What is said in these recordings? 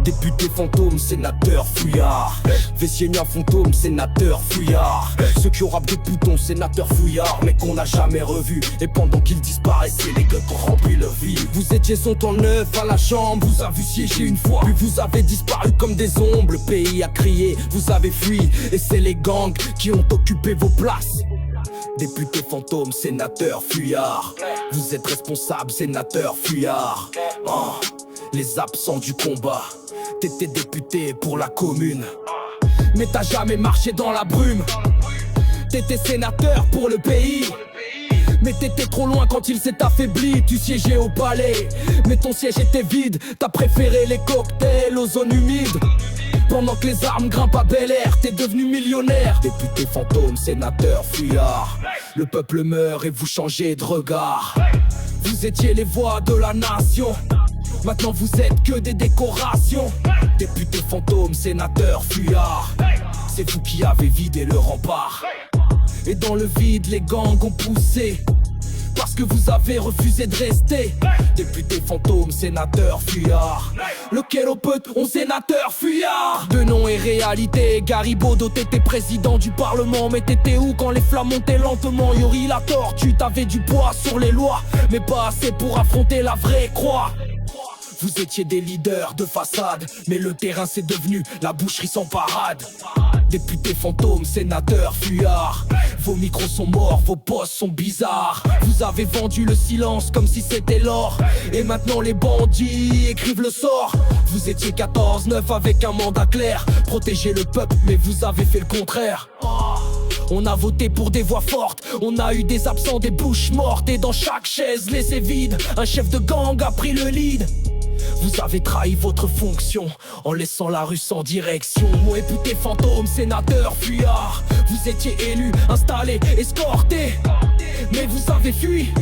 Député fantôme, sénateur fouillard. Vessienien fantôme, sénateur fouillard. Ceux qui ont rap de boutons, sénateur fouillard. Mais qu'on n'a jamais revu. Et pendant qu'ils disparaissaient, les gueules ont rempli le vide. Vous étiez son temps neuf à la chambre, vous avez siégé une fois. Puis vous avez disparu comme des ombres. Le pays a crié, vous avez fui. Et c'est les gangs qui ont occupé vos places. Député fantôme, sénateur fuyard. Vous êtes responsable, sénateur fuyard. Oh, les absents du combat. T'étais député pour la commune, mais t'as jamais marché dans la brume. T'étais sénateur pour le pays, mais t'étais trop loin quand il s'est affaibli. Tu siégeais au palais, mais ton siège était vide. T'as préféré les cocktails aux zones humides. Pendant que les armes grimpent à Bel Air, t'es devenu millionnaire. Député fantôme, sénateur fuyard. Le peuple meurt et vous changez de regard. Vous étiez les voix de la nation, maintenant vous êtes que des décorations. Député fantôme, sénateur fuyard. C'est vous qui avez vidé le rempart. Et dans le vide les gangs ont poussé, parce que vous avez refusé de rester. Député fantôme, sénateur fuyard. Lequel au peut, on sénateur fuyard. De nom et réalité, Garibaldo t'étais président du parlement. Mais t'étais où quand les flammes montaient lentement? Yori la tortue, t'avais du poids sur les lois, mais pas assez pour affronter la vraie croix. Vous étiez des leaders de façade, mais le terrain c'est devenu la boucherie sans parade. Député fantôme, sénateur fuyard. Vos micros sont morts, vos postes sont bizarres. Vous avez vendu le silence comme si c'était l'or. Et maintenant les bandits écrivent le sort. Vous étiez 14-9 avec un mandat clair, protéger le peuple, mais vous avez fait le contraire. On a voté pour des voix fortes, on a eu des absents, des bouches mortes. Et dans chaque chaise laissée vide, un chef de gang a pris le lead. Vous avez trahi votre fonction en laissant la rue sans direction. Mon député fantôme, sénateur fuyard. Vous étiez élu, installé, escorté, mais vous avez fui.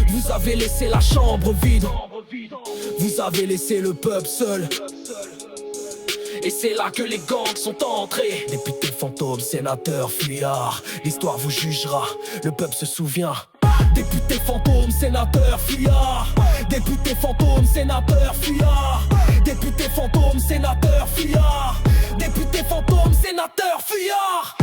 Vous avez laissé la chambre vide. Vous avez laissé le peuple seul. Et c'est là que les gangs sont entrés. Député fantôme, sénateur fuyard. L'histoire vous jugera, le peuple se souvient. Député fantôme, sénateur fuyard. Député fantôme, sénateur fuyard. Député fantôme, sénateur fuyard. Député fantôme, sénateur fuyard.